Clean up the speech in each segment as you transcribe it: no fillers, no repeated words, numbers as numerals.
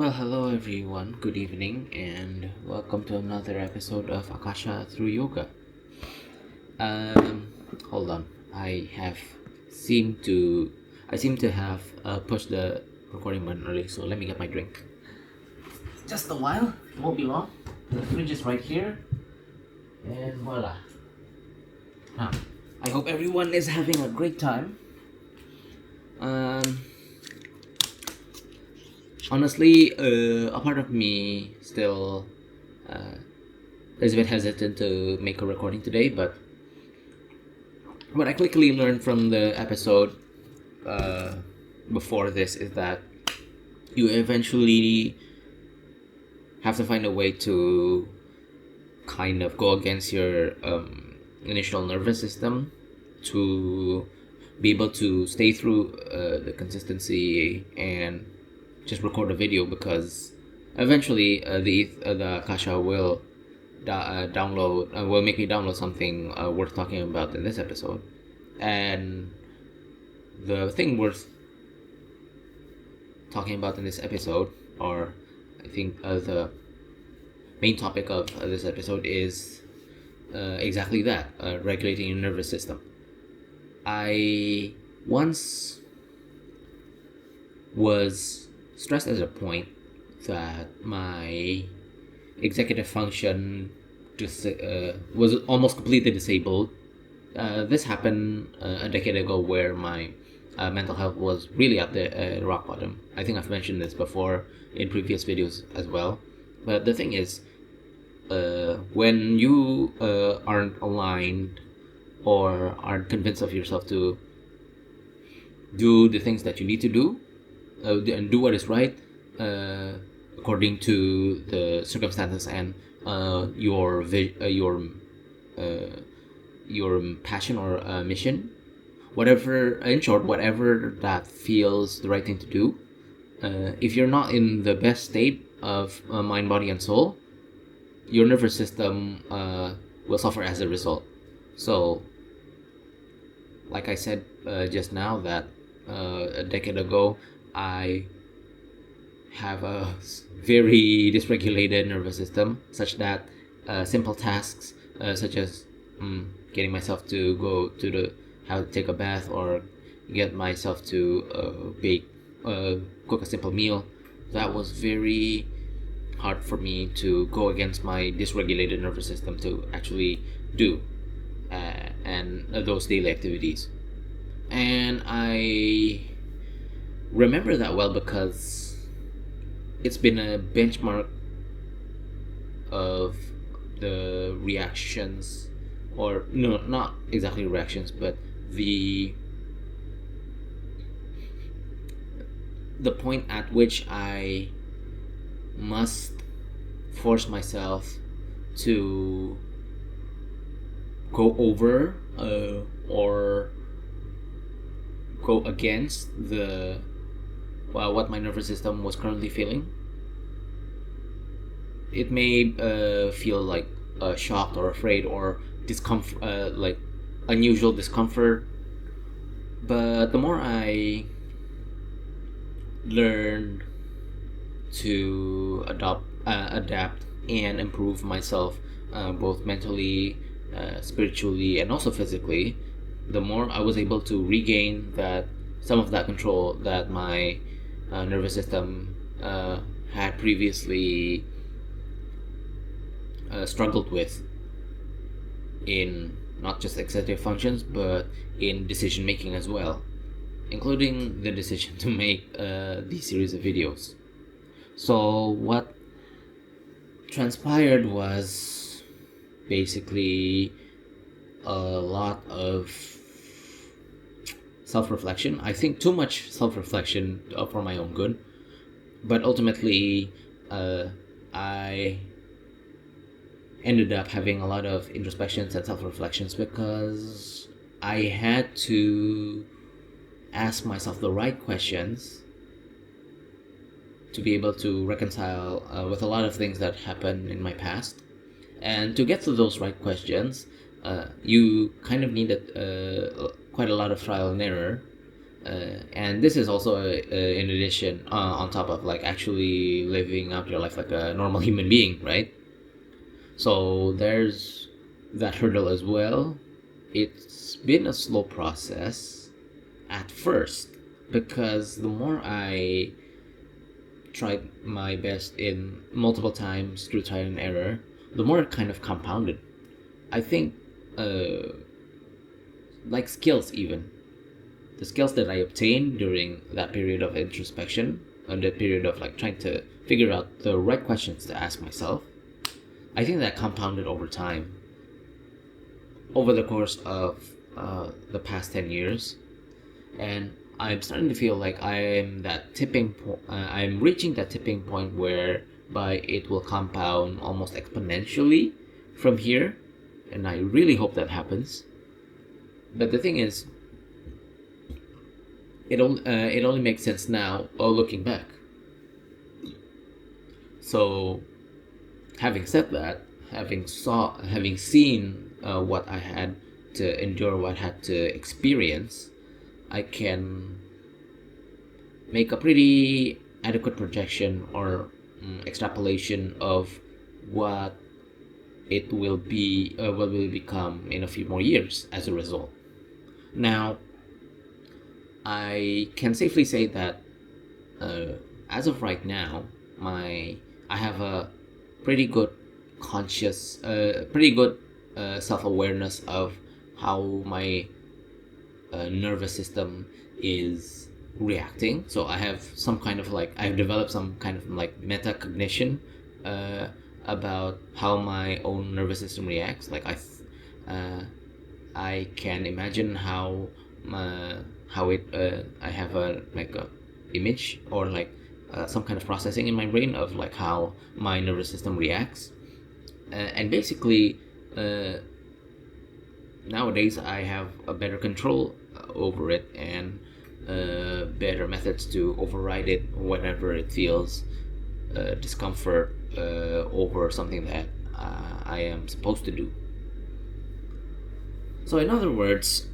Well, hello everyone, good evening, and welcome to another episode of Akasha Through Yoga. Um, Hold on, seem to, I seem to have pushed the recording button early, so let me get my drink. Just a while, it won't be long. The fridge is right here, and voila. Now, I hope everyone is having a great time. Honestly, a part of me still is a bit hesitant to make a recording today, but what I quickly learned from the episode before this is that you eventually have to find a way to kind of go against your initial nervous system to be able to stay through the consistency and just record a video, because eventually the Akasha will will make me download something worth talking about in this episode. And the thing worth talking about in this episode, or I think the main topic of this episode, is exactly that, regulating your nervous system. I once was stressed at a point that my executive function was almost completely disabled. This happened a decade ago, where my mental health was really at the rock bottom. I think I've mentioned this before in previous videos as well. But the thing is, when you aren't aligned or aren't convinced of yourself to do the things that you need to do, and do what is right according to the circumstances and your passion or mission, whatever, in short, whatever that feels the right thing to do. If you're not in the best state of mind, body, and soul, your nervous system will suffer as a result. So, like I said just now, that a decade ago, I have a very dysregulated nervous system, such that simple tasks such as getting myself to go to the how to take a bath, or get myself to cook a simple meal, that was very hard for me to go against my dysregulated nervous system to actually do, and those daily activities. And I remember that well because it's been a benchmark of the reactions, or no, not exactly reactions, but the point at which I must force myself to go over or go against what my nervous system was currently feeling. It may feel like shocked or afraid or discomfort, like unusual discomfort. But the more I learned to adapt, and improve myself, both mentally, spiritually, and also physically, the more I was able to regain some of that control that my nervous system had previously struggled with in not just executive functions, but in decision making as well, including the decision to make these series of videos. So what transpired was basically a lot of self-reflection. I think too much self-reflection for my own good, but ultimately I ended up having a lot of introspections and self-reflections because I had to ask myself the right questions to be able to reconcile with a lot of things that happened in my past. And to get to those right questions, you kind of needed quite a lot of trial and error, And this is also in addition, on top of like actually living out your life like a normal human being, right? So there's that hurdle as well. It's been a slow process at first, because the more I tried my best in multiple times through trial and error, the more it kind of compounded. I think, like skills, even the skills that I obtained during that period of introspection and that period of like trying to figure out the right questions to ask myself, I think that compounded over time, over the course of the past 10 years. And I'm starting to feel like I'm reaching that tipping point whereby it will compound almost exponentially from here, and I really hope that happens. But the thing is, it only makes sense now, looking back. So, having said that, having seen what I had to endure, what I had to experience, I can make a pretty adequate projection or extrapolation of what what will become in a few more years as a result. Now, I can safely say that, uh, as of right now, I have a pretty good pretty good self awareness of how my nervous system is reacting. So I've developed some kind of like metacognition uh, about how my own nervous system reacts. I can imagine how it I have a like a image or like some kind of processing in my brain of like how my nervous system reacts, and basically, uh, nowadays I have a better control over it, and better methods to override it whenever it feels discomfort over something that I am supposed to do. So, in other words,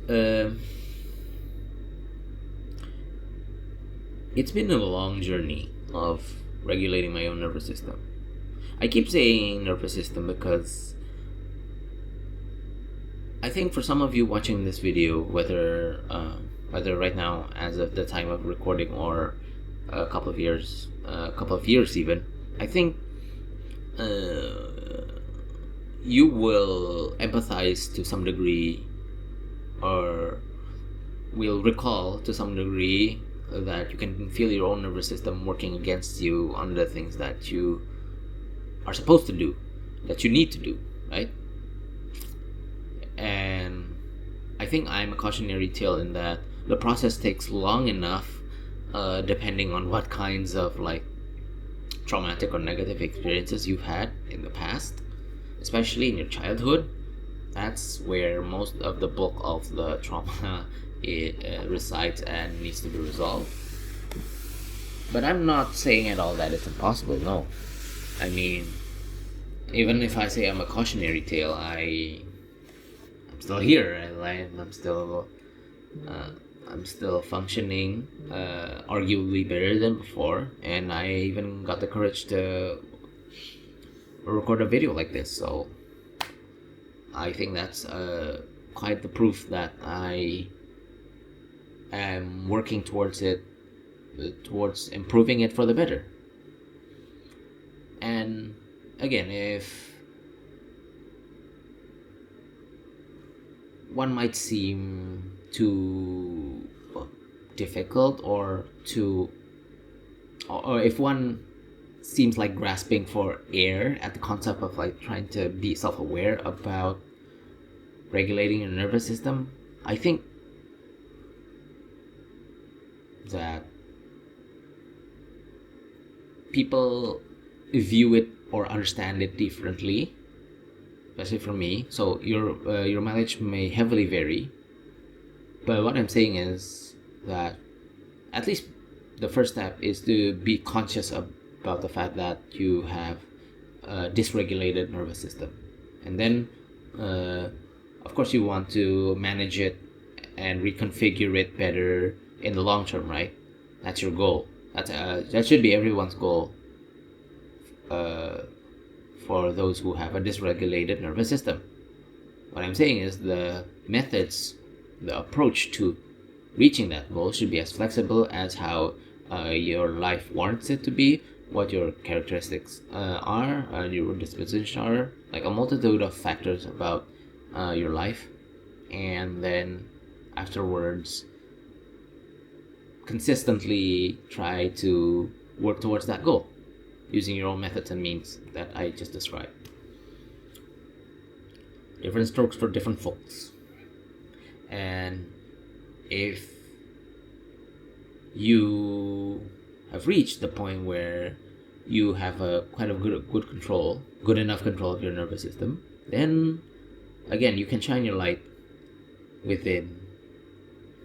it's been a long journey of regulating my own nervous system. I keep saying nervous system because I think for some of you watching this video, whether right now as of the time of recording or a couple of years even, I think you will empathize to some degree, or will recall to some degree that you can feel your own nervous system working against you on the things that you are supposed to do, that you need to do, right? And I think I'm a cautionary tale in that the process takes long enough, depending on what kinds of like traumatic or negative experiences you've had in the past, especially in your childhood. That's where most of the bulk of the trauma resides and needs to be resolved. But I'm not saying at all that it's impossible. No, I mean, even if I say I'm a cautionary tale, I'm still here. Uh, I'm still functioning, arguably better than before, and I even got the courage to record a video like this. So I think that's quite the proof that I am working towards it, towards improving it for the better. And again, if one might seem too difficult or if one seems like grasping for air at the concept of like trying to be self-aware about regulating your nervous system, I think that people view it or understand it differently, especially for me. So your mileage may heavily vary, but what I'm saying is that at least the first step is to be conscious about the fact that you have a dysregulated nervous system, and then of course you want to manage it and reconfigure it better in the long term, right? That's your goal. That should be everyone's goal. For those who have a dysregulated nervous system. What I'm saying is the methods, the approach to reaching that goal should be as flexible as how your life warrants it to be, what your characteristics are, your disposition are, like a multitude of factors about your life, and then afterwards consistently try to work towards that goal using your own methods and means that I just described. Different strokes for different folks. And if you have reached the point where you have a quite a good enough control of your nervous system, then again you can shine your light within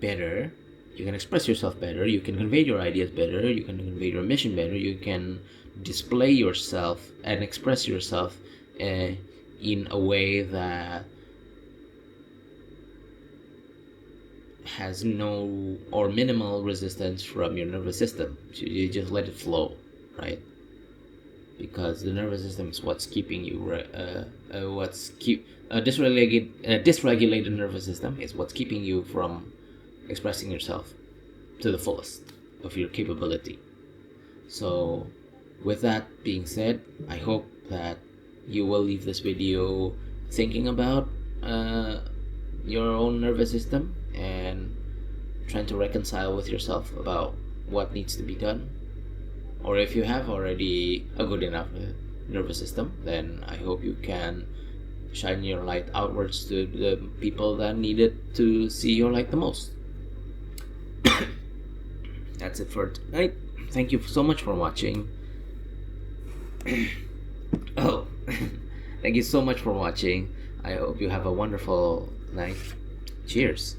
better. You can express yourself better, you can convey your ideas better, you can convey your mission better, you can display yourself and express yourself in a way that has no or minimal resistance from your nervous system. You just let it flow, right? Because the nervous system is what's keeping you dysregulated nervous system is what's keeping you from expressing yourself to the fullest of your capability. So with that being said, I hope that you will leave this video thinking about your own nervous system and trying to reconcile with yourself about what needs to be done. Or if you have already a good enough nervous system, then I hope you can shine your light outwards to the people that need it to see your light the most. That's it for tonight. Thank you so much for watching. Oh, thank you so much for watching. I hope you have a wonderful night. Cheers.